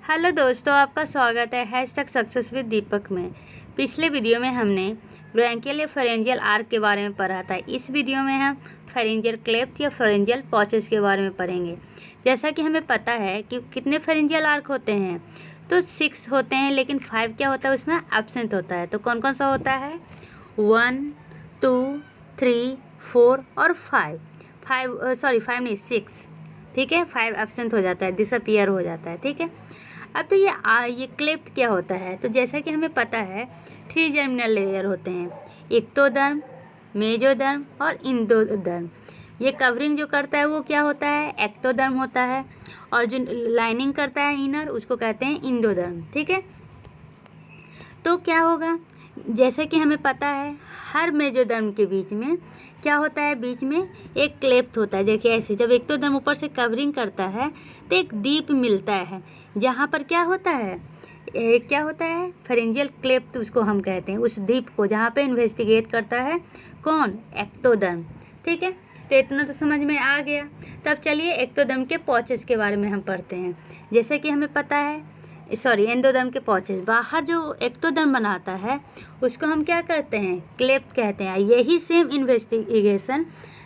Hello दोस्तों, आपका स्वागत है हैशटैग सक्सेस विद दीपक में। पिछले वीडियो में हमने ब्रोंकियल या फेरेंजियल आर्क के बारे में पढ़ा था। इस वीडियो में हम फेरेंजियल क्लेफ्ट या फेरेंजियल पॉचेस के बारे में पढ़ेंगे। जैसा कि हमें पता है कि कितने फेरेंजियल आर्क होते हैं, तो 6 होते हैं, लेकिन 5 क्या होता है, उसमें एब्सेंट होता है। तो कौन कौन सा होता है? 1, 2, 3, 4 और 5 नहीं 6। ठीक है, 5 एब्सेंट हो जाता है, डिसअपियर हो जाता है। ठीक है, अब तो ये क्लेफ्ट क्या होता है? तो जैसा कि हमें पता है 3 जर्मिनल लेयर होते हैं, एक्टोडर्म, मेसोडर्म और एंडोडर्म। ये कवरिंग जो करता है वो क्या होता है? एक्टोडर्म होता है, और जो लाइनिंग करता है इनर, उसको कहते हैं एंडोडर्म। ठीक है, तो क्या होगा? जैसे कि हमें पता है हर मेसोडर्म के बीच में क्या होता है? बीच में एक क्लेफ्ट होता है। देखिए ऐसे, जब एक्टोडर्म ऊपर से कवरिंग करता है तो एक डीप मिलता है, जहाँ पर क्या होता है? क्या होता है? फेरेंजियल क्लेफ्ट उसको हम कहते हैं, उस डीप को, जहाँ पे इन्वेस्टिगेट करता है कौन? एक्टोडर्म। ठीक है, तो इतना तो समझ में आ गया। तब चलिए एक्टोडर्म के पॉचेस के बारे में हम पढ़ते हैं। जैसे कि हमें पता है, एंडोडर्म के पॉचेस, बाहर जो एक्टोडर्म बनाता है उसको हम क्या करते हैं? क्लेफ्ट कहते हैं। यही सेम इन्वेस्टिगेशन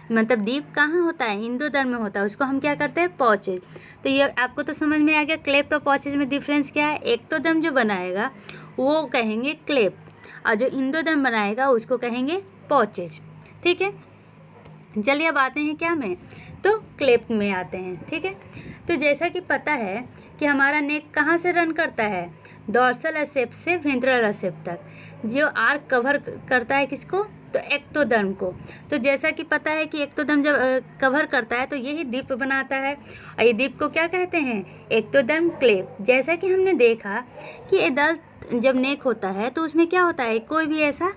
मतलब डीप कहाँ होता है? एंडोडर्म में होता है, उसको हम क्या करते हैं? पॉचेज। तो ये आपको तो समझ में आ गया क्लेफ्ट और पॉचेज में डिफरेंस क्या है। एक्टोडर्म जो बनाएगा वो कहेंगे क्लेफ्ट, और जो एंडोडर्म बनाएगा उसको कहेंगे पॉचेज। ठीक है, चलिए अब आते हैं क्या में, तो क्लेफ्ट में आते हैं। ठीक है, तो जैसा कि पता है कि हमारा नेक कहाँ से रन करता है? डॉर्सल एसेप्ट से वेंट्रल एसेप्ट तक। जो आर्क कवर करता है किसको? तो एक्टोडर्म को। तो जैसा कि पता है कि एक्टोडर्म जब कवर करता है तो यही डिप बनाता है, और ये डिप को क्या कहते हैं? Ectoderm cleft. जैसा कि हमने देखा कि एडल्ट जब नेक होता है तो उसमें क्या होता है? कोई भी ऐसा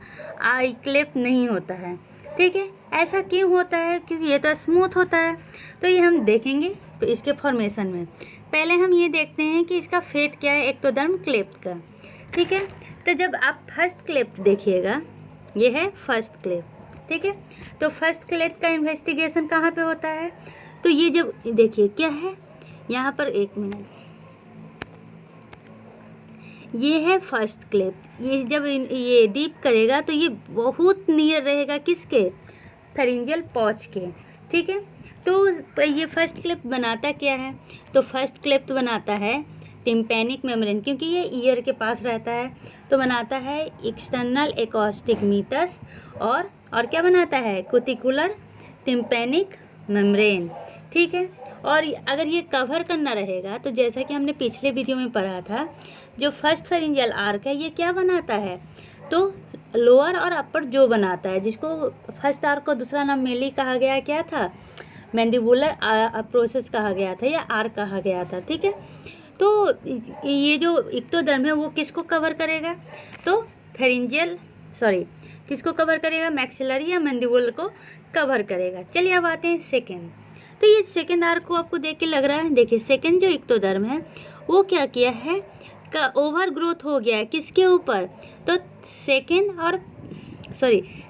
आई क्लेफ्ट नहीं होता है। ठीक है, ऐसा क्यों होता है? क्योंकि ये तो स्मूथ होता है। तो ये हम देखेंगे तो इसके फॉर्मेशन में पहले हम ये देखते हैं कि इसका फेट क्या है एक्टोडर्म क्लेफ्ट का। ठीक है, तो जब आप फर्स्ट क्लेफ्ट देखिएगा, ये है फर्स्ट क्लेफ्ट। ठीक है, तो फर्स्ट क्लेफ्ट का इन्वेस्टिगेशन कहाँ पे होता है? तो ये जब देखिए क्या है यहाँ पर, 1 मिनट, ये है फर्स्ट क्लेफ्ट। ये जब ये डीप करेगा तो ये बहुत नियर रहेगा किसके? फेरेंजियल पॉच के। ठीक है, तो ये फर्स्ट क्लेफ्ट बनाता क्या है? तो फर्स्ट क्लेफ्ट बनाता है टिम्पैनिक मेम्ब्रेन, क्योंकि ये ईयर के पास रहता है, तो बनाता है एक्सटर्नल एकॉस्टिक मीटस, और क्या बनाता है? कुटिकुलर टिम्पैनिक मेम्ब्रेन। ठीक है, और अगर ये कवर करना रहेगा तो जैसा कि हमने पिछले वीडियो में पढ़ा था, जो फर्स्ट फेरेंजियल आर्क है ये क्या बनाता है? तो लोअर और अपर जो बनाता है, जिसको फर्स्ट आर्क को दूसरा नाम मेनली कहा गया, क्या था? मैंडिबुलर प्रोसेस कहा गया था या आर्क कहा गया था। ठीक है, तो ये जो एक्टोडर्म है वो किसको कवर करेगा? तो किसको कवर करेगा? मैक्सिलरी या मैंडिबुलर को कवर करेगा। चलिए अब आते हैं सेकेंड। तो ये सेकेंड आर्क को आपको देख के लग रहा है, देखिए सेकेंड जो एक्टोडर्म है वो क्या किया है? का ओवर ग्रोथ हो गया है किसके ऊपर? तो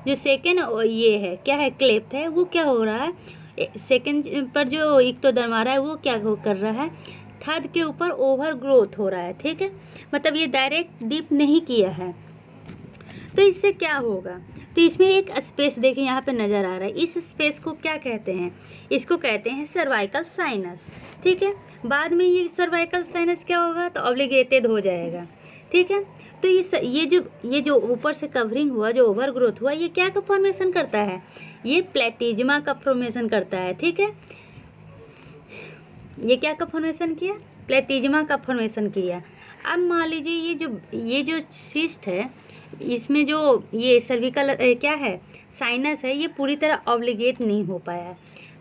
जो सेकेंड ये है क्या है? क्लेफ्ट है, वो क्या हो रहा है? सेकेंड पर जो एक्टोडर्म आ रहा है वो क्या कर रहा है? थर्ड के ऊपर ओवर ग्रोथ हो रहा है। ठीक है, मतलब ये डायरेक्ट डीप नहीं किया है। तो इससे क्या होगा? तो इसमें एक स्पेस देखिए यहाँ पे नज़र आ रहा है, इस स्पेस को क्या कहते हैं? इसको कहते हैं सर्वाइकल साइनस। ठीक है, बाद में ये सर्वाइकल साइनस क्या होगा? तो ऑब्लिगेटेड हो जाएगा। ठीक है, तो ये जो ऊपर से कवरिंग हुआ, जो ओवर ग्रोथ हुआ, ये क्या का फॉर्मेशन करता है? ये प्लेटिज्मा का फॉर्मेशन करता है। ठीक है, ये क्या का फॉर्मेशन किया? प्लेटिज्मा का फॉर्मेशन किया। अब मान लीजिए ये जो सिस्ट है, इसमें जो ये सर्विकल क्या है? साइनस है, ये पूरी तरह ऑब्लिगेट नहीं हो पाया,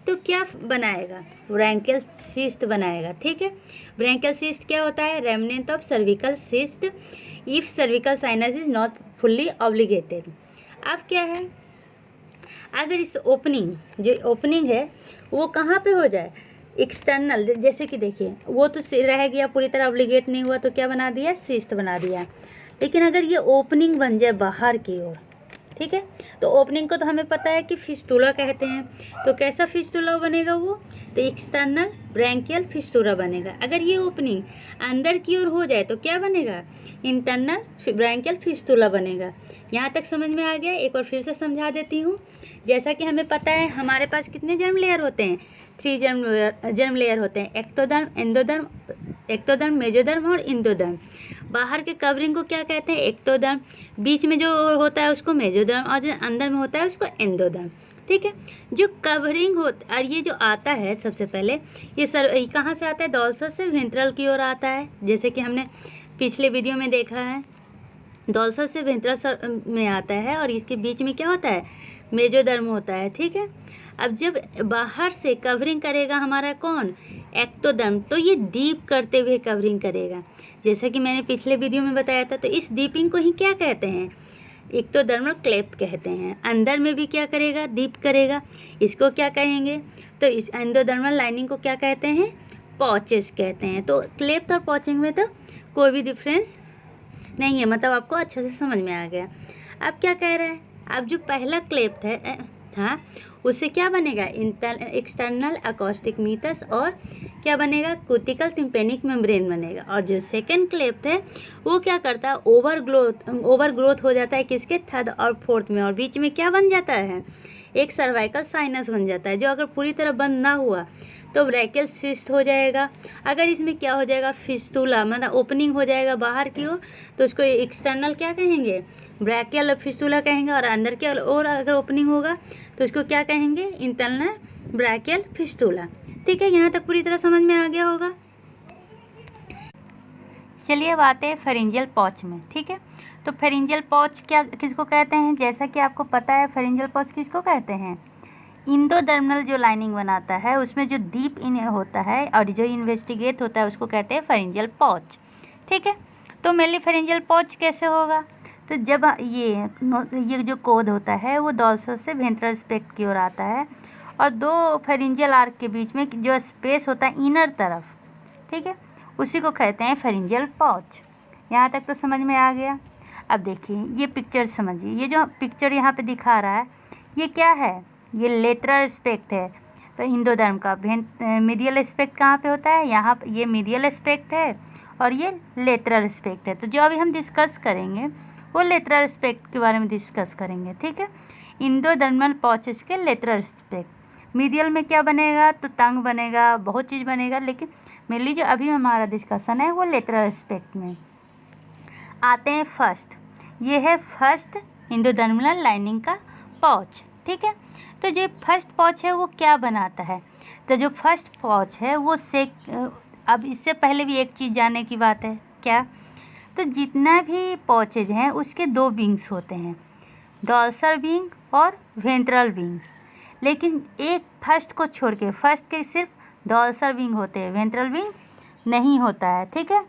तो क्या बनाएगा? ब्रैंकियल सिस्ट बनाएगा। ठीक है, ब्रैंकियल सिस्ट क्या होता है? Remnant of cervical cyst if cervical sinus is not fully obligated. अब क्या है? अगर इस जो ओपनिंग है वो कहाँ पे हो जाए? एक्सटर्नल, जैसे कि देखिए वो तो रह गया, पूरी तरह ऑब्लिगेट नहीं हुआ, तो क्या बना दिया? सिस्ट बना दिया। लेकिन अगर ये ओपनिंग बन जाए बाहर की ओर, ठीक है। तो ओपनिंग को तो हमें पता है कि फिस्टुला कहते हैं। तो कैसा फिस्टुला बनेगा वो, तो एक्सटर्नल ब्रैंकियल फिस्टुला बनेगा। अगर ये ओपनिंग अंदर की ओर हो जाए तो क्या बनेगा, इंटरनल ब्रैंकियल फिस्टुला बनेगा। यहाँ तक समझ में आ गया। एक बार फिर से समझा देती हूँ। जैसा कि हमें पता है हमारे पास कितने जर्म लेयर होते हैं, 3 जर्म लेयर होते हैं, एक्टोडर्म, मेजोडर्म और इंडोडर्म। बाहर के कवरिंग को क्या कहते हैं, एक्टोडर्म। बीच में जो होता है उसको मेजोडर्म, और जो अंदर में होता है उसको एंडोडर्म। ठीक है। जो कवरिंग होता और ये जो आता है सबसे पहले ये कहाँ से आता है, डॉर्सल से वेंट्रल की ओर आता है। जैसे कि हमने पिछले वीडियो में देखा है, डॉर्सल से वेंट्रल में आता है और इसके बीच में क्या होता है, मेजोडर्म होता है। ठीक है। अब जब बाहर से कवरिंग करेगा हमारा कौन, एक्टोडर्म, तो ये डीप करते हुए कवरिंग करेगा। जैसा कि मैंने पिछले वीडियो में बताया था। तो इस डीपिंग को ही क्या कहते हैं, एक्टोडर्मल क्लेफ्ट कहते हैं। अंदर में भी क्या करेगा, डीप करेगा। इसको क्या कहेंगे, तो इस एंडोडर्मल लाइनिंग को क्या कहते हैं, पॉचेस कहते हैं। तो क्लेफ्ट और पॉचिंग में तो कोई भी डिफरेंस नहीं है, मतलब आपको अच्छे से समझ में आ गया। अब क्या कह रहा है, अब जो पहला क्लेफ्ट है हाँ, उससे क्या बनेगा, एक्सटर्नल अकॉस्टिक मीटस और क्या बनेगा, क्यूटिकल टिम्पेनिक मेम्ब्रेन बनेगा। और जो सेकंड क्लेफ्ट है वो क्या करता है, ओवर ग्रोथ हो जाता है किसके, थर्ड और फोर्थ में, और बीच में क्या बन जाता है, एक सर्वाइकल साइनस बन जाता है। जो अगर पूरी तरह बंद ना हुआ तो ब्रैकियल सिस्ट हो जाएगा। अगर इसमें क्या हो जाएगा, फिस्टुला, मतलब ओपनिंग हो जाएगा बाहर की ओर, तो उसको एक्सटर्नल क्या कहेंगे, ब्रैकियल फिस्टुला कहेंगे। और अंदर की ओर अगर ओपनिंग होगा तो उसको क्या कहेंगे, इंटरनल ब्रैकियल फिस्टुला। ठीक है, यहाँ तक पूरी तरह समझ में आ गया होगा। चलिए अब आते हैं फेरिंजियल पॉच में। ठीक है, तो फेरिंजियल पॉच क्या किसको कहते हैं, जैसा कि आपको पता है फेरिंजियल पॉच किसको कहते हैं, इंडोडर्मल जो लाइनिंग बनाता है उसमें जो डीप इन होता है और जो इन्वेस्टिगेट होता है उसको कहते हैं फेरिंजियल पॉच। ठीक है, तो मेनली फेरिंजियल पॉच कैसे होगा, तो जब ये जो कोड होता है वो डॉर्सल से वेंट्रल स्पेक्ट की ओर आता है और दो फेरिंजियल आर्क के बीच में जो स्पेस होता है इनर तरफ, ठीक है, उसी को कहते हैं फेरिंजियल पॉच। यहाँ तक तो समझ में आ गया। अब देखिए ये पिक्चर समझिए, ये जो पिक्चर यहाँ पे दिखा रहा है ये क्या है, ये लेटरल एस्पेक्ट है। तो इंडोडर्म का मीडियल एस्पेक्ट कहाँ पे होता है, यहाँ पे ये मीडियल एस्पेक्ट है और ये लेटरल एस्पेक्ट है। तो जो अभी हम डिस्कस करेंगे वो लेटरल एस्पेक्ट के बारे में डिस्कस करेंगे। ठीक है, इंडोडर्मल पॉचेस के लेटरल एस्पेक्ट। मीडियल में क्या बनेगा, तो टंग बनेगा, बहुत चीज़ बनेगा, लेकिन मेनली जो अभी हमारा डिस्कशन है वो लेटरल एस्पेक्ट में। आते हैं फर्स्ट, ये है फर्स्ट इंडोडर्मल लाइनिंग का पॉच। ठीक है, तो जो फर्स्ट पॉच है वो क्या बनाता है, तो जो फर्स्ट पॉच है वो अब इससे पहले भी एक चीज़ जानने की बात है, क्या, तो जितना भी पॉचेज हैं उसके दो विंग्स होते हैं, डॉर्सल विंग और वेंट्रल विंग्स। लेकिन एक फर्स्ट को छोड़ के, फर्स्ट के सिर्फ डॉर्सल विंग होते हैं, वेंट्रल विंग नहीं होता है। ठीक है,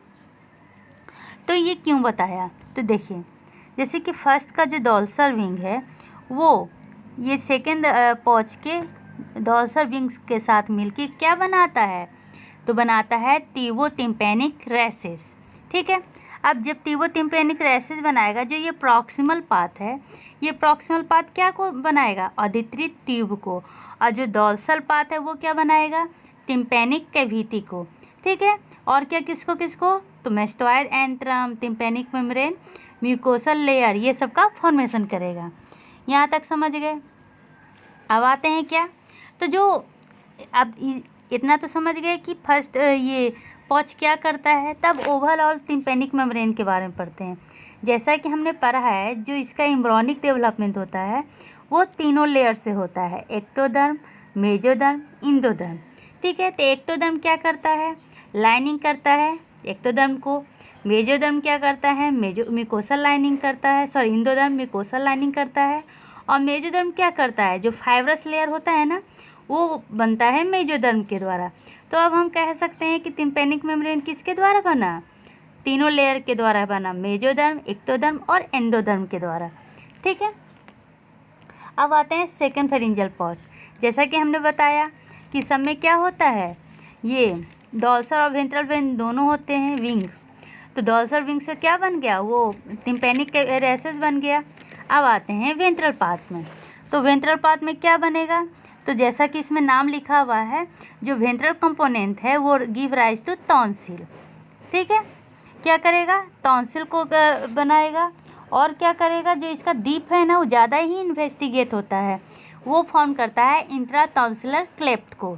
तो ये क्यों बताया, तो देखिए जैसे कि फर्स्ट का जो डॉर्सल विंग है वो ये सेकेंड पॉच के डॉर्सल विंग्स के साथ मिलके क्या बनाता है, तो बनाता है टिम्पैनिक रेसेस। ठीक है, अब जब टिम्पैनिक रेसेस बनाएगा, जो ये प्रॉक्सिमल पाथ है, ये प्रॉक्सिमल पाथ क्या को बनाएगा, ऑडिटरी ट्यूब को, और जो डॉर्सल पाथ है वो क्या बनाएगा, टिम्पैनिक कैविटी को। ठीक है, और क्या किसको किसको, तो mastoid antrum, tympanic membrane, mucosal layer, ये सब का फॉर्मेशन करेगा। यहाँ तक समझ गए। अब आते हैं क्या, तो जो अब इतना तो समझ गए कि फर्स्ट ये पॉच क्या करता है। तब ओवरऑल टिम्पैनिक मेम्ब्रेन के बारे में पढ़ते हैं। जैसा कि हमने पढ़ा है जो इसका एम्ब्रियोनिक डेवलपमेंट होता है वो तीनों लेयर से होता है, एक्टोडर्म, मेजोडर्म, इंडोडर्म। ठीक है, तो एक्टोडर्म क्या करता है, लाइनिंग करता है एक्टोडर्म को। मेजोडर्म क्या करता है, म्यूकोसल लाइनिंग करता है, सॉरी इंडोडर्म म्यूकोसल लाइनिंग करता है। और मेजोडर्म क्या करता है, जो फाइब्रस लेयर होता है ना वो बनता है मेजोडर्म के द्वारा। तो अब हम कह सकते हैं कि टिम्पैनिक मेम्ब्रेन किसके द्वारा बना, तीनों लेयर के द्वारा बना, मेजोडर्म, एक्टोडर्म और एंडोडर्म के द्वारा। ठीक है, अब आते हैं सेकंड फेरिंजियल पॉच। जैसा कि हमने बताया कि सब में क्या होता है, ये डॉर्सल और वेंट्रल वेन दोनों होते हैं विंग। तो डॉर्सल विंग से क्या बन गया, वो टिम्पैनिक रेसेस बन गया। अब आते हैं वेंट्रल पार्ट में। तो वेंट्रल पार्ट में क्या बनेगा, तो जैसा कि इसमें नाम लिखा हुआ है, जो वेंट्रल कंपोनेंट है वो गिव राइज टू टॉन्सिल। ठीक है, क्या करेगा, टॉन्सिल को बनाएगा। और क्या करेगा, जो इसका डीप है ना वो ज़्यादा ही इन्वेस्टिगेट होता है, वो फॉर्म करता है इंट्रा टॉन्सिलर क्लेफ्ट को।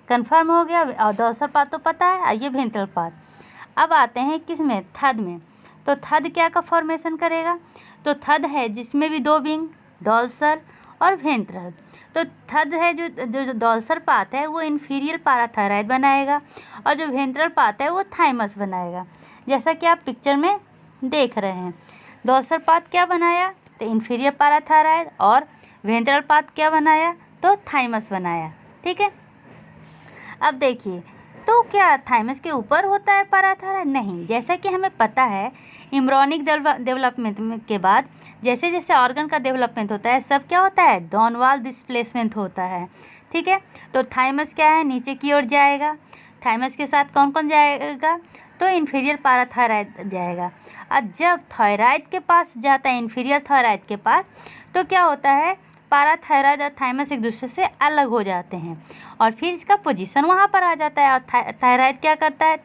कंफर्म हो गया। और डॉर्सल पार्ट तो पता है, आइए वेंट्रल पार्ट। अब आते हैं किस में, थर्ड में। तो थर्ड क्या का फॉर्मेशन करेगा, तो थर्ड है जिसमें भी दो विंग, डॉर्सल और वेंट्रल। तो थर्ड है जो डॉर्सल पार्ट है वो इन्फीरियर पाराथायराइड बनाएगा, और जो वेंट्रल पार्ट है वो थाइमस बनाएगा, जैसा कि आप पिक्चर में देख रहे हैं। डॉर्सल पार्ट क्या बनाया, तो इन्फीरियर पाराथायराइड, और वेंट्रल पार्ट क्या बनाया, तो थाइमस बनाया। ठीक है, अब देखिए, तो क्या थाइमस के ऊपर होता है पाराथायराइड? नहीं, जैसा कि हमें पता है एम्ब्रियोनिक डेवलपमेंट के बाद जैसे जैसे ऑर्गन का डेवलपमेंट होता है, सब क्या होता है, डाउनवाल डिस्प्लेसमेंट होता है। ठीक है, तो थाइमस क्या है, नीचे की ओर जाएगा। थाइमस के साथ कौन कौन जाएगा, तो इन्फीरियर पाराथायराइड जाएगा। और जब थायराइड के पास जाता है, इन्फीरियर थायराइड के पास, तो क्या होता है, पाराथायराइड और थाइमस एक दूसरे से अलग हो जाते हैं, और फिर इसका पोजीशन वहाँ पर आ जाता है। और थायराइड क्या करता है,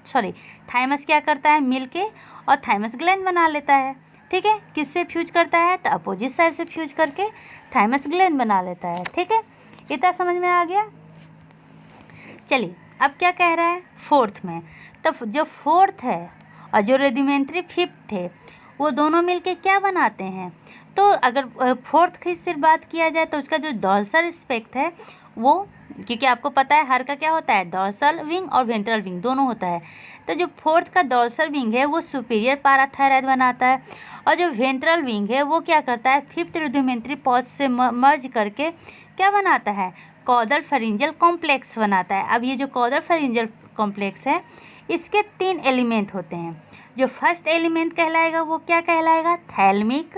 थाइमस क्या करता है, मिलके और थाइमस ग्लैंड बना लेता है। ठीक है, किससे फ्यूज करता है, तो अपोजिट साइड से फ्यूज करके थाइमस ग्लैंड बना लेता है। ठीक है, इतना समझ में आ गया। चलिए, अब क्या कह रहा है फोर्थ में। तो जो फोर्थ है और जो रेडिमेंट्री फिफ्थ थे, वो दोनों मिलके क्या बनाते हैं, तो अगर फोर्थ की सिर्फ बात किया जाए तो उसका जो डॉर्सल एस्पेक्ट है वो, क्योंकि आपको पता है हर का क्या होता है, डॉर्सल विंग और वेंट्रल विंग दोनों होता है। तो जो फोर्थ का डॉर्सल विंग है वो सुपीरियर पाराथायराइड बनाता है, और जो वेंट्रल विंग है वो क्या करता है, फिफ्थ रुडिमेंट्री पॉच से मर्ज करके क्या बनाता है, कॉर्डल फेरिंजियल कॉम्प्लेक्स बनाता है। अब ये जो कॉर्डल फेरिंजियल कॉम्प्लेक्स है, इसके 3 एलिमेंट होते हैं। जो फर्स्ट एलिमेंट कहलाएगा वो क्या कहलाएगा, थैलमिक।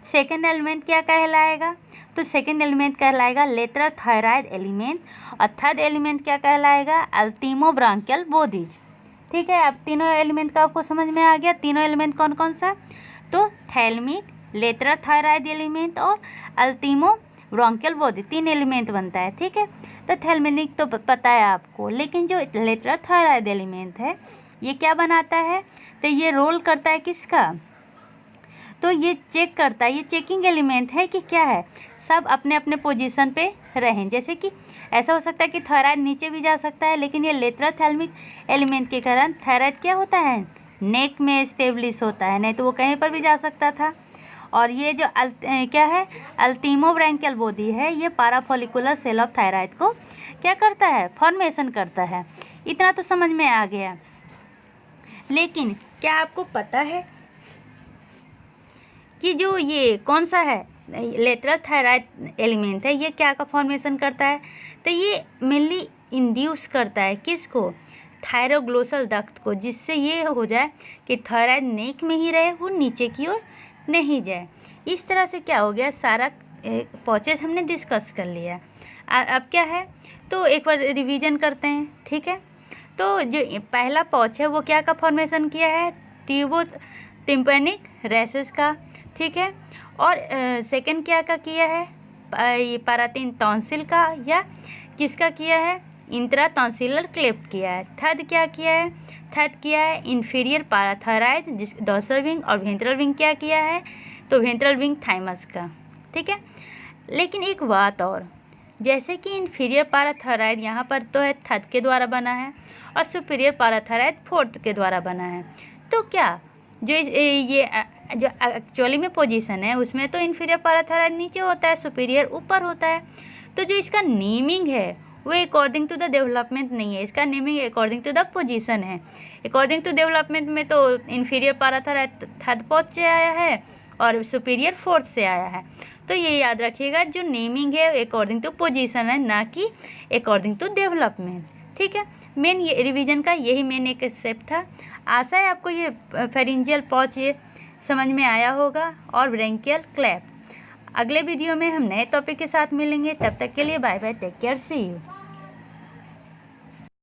सेकेंड एलिमेंट क्या कहलाएगा, तो सेकेंड एलिमेंट कहलाएगा लेटरल थायराइड एलिमेंट, और थर्ड एलिमेंट क्या कहलाएगा, अल्टीमो ब्रांकियल बॉडीज। ठीक है, अब तीनों एलिमेंट का आपको समझ में आ गया। तीनों एलिमेंट कौन कौन सा, तो थैलमिक, लेटरल थायराइड एलिमेंट और अल्टीमो ब्रांकियल बॉडी, 3 एलिमेंट बनता है। ठीक है, तो थैलमिक तो पता है आपको, लेकिन जो लेटरल थायराइड एलिमेंट है ये क्या बनाता है, तो ये रोल करता है किसका, तो ये चेक करता है, ये चेकिंग एलिमेंट है कि क्या है, सब अपने अपने पोजीशन पे रहें। जैसे कि ऐसा हो सकता है कि थायराइड नीचे भी जा सकता है, लेकिन ये लेटरल थैलमिक एलिमेंट के कारण थायराइड क्या होता है, नेक में स्टेब्लिश होता है, नहीं तो वो कहीं पर भी जा सकता था। और ये जो क्या है, अल्टीमो ब्रांकियल बॉडी है, ये पाराफोलिकुलर सेल ऑफ थायराइड को क्या करता है, फॉर्मेशन करता है। इतना तो समझ में आ गया। लेकिन क्या आपको पता है कि जो ये कौन सा है, लेटरल थायराइड एलिमेंट है, ये क्या का फॉर्मेशन करता है, तो ये मेनली इंड्यूस करता है किसको, थायरोग्लोसल डक्ट को, जिससे ये हो जाए कि थायराइड नेक में ही रहे, वो नीचे की ओर नहीं जाए। इस तरह से क्या हो गया, सारा पॉचेस हमने डिस्कस कर लिया। अब क्या है, तो एक बार रिवीजन करते हैं। ठीक है, तो जो पहला पॉच है वो क्या का फॉर्मेशन किया है, ट्यूबो टिम्पैनिक रेसेस का। ठीक है, और सेकंड क्या का किया है, ये पारातीन टॉन्सिल का, या किसका किया है, इंट्रा टॉन्सिलर क्लेफ्ट किया है। थर्ड क्या किया है, थर्ड किया है इन्फीरियर पाराथायराइड, जिस डॉर्सल विंग, और वेंट्रल विंग क्या किया है, तो वेंट्रल विंग थाइमस का। ठीक है, लेकिन एक बात और, जैसे कि इन्फीरियर पाराथायराइड यहाँ पर तो है थर्ड के द्वारा बना है, और सुपीरियर पाराथायराइड फोर्थ के द्वारा बना है, तो क्या जो ये जो एक्चुअली में पोजीशन है उसमें तो इन्फीरियर पाराथायराइड नीचे होता है, सुपीरियर ऊपर होता है। तो जो इसका नेमिंग है वो अकॉर्डिंग टू द डेवलपमेंट नहीं है, इसका naming according to the position है। अकॉर्डिंग टू डेवलपमेंट में तो इन्फीरियर पाराथायराइड थर्ड पॉच से आया है और सुपीरियर फोर्थ से आया है। तो ये याद रखिएगा, जो नेमिंग है अकॉर्डिंग टू पोजीशन है, ना कि अकॉर्डिंग टू डेवलपमेंट। ठीक है, मेन ये रिवीजन का यही मेन एक स्टेप था। आशा है आपको ये फेरिंजियल पॉच ये समझ में आया होगा, और ब्रैंकियल क्लेफ्ट। अगले वीडियो में हम नए टॉपिक के साथ मिलेंगे, तब तक के लिए bye bye, take care, see you.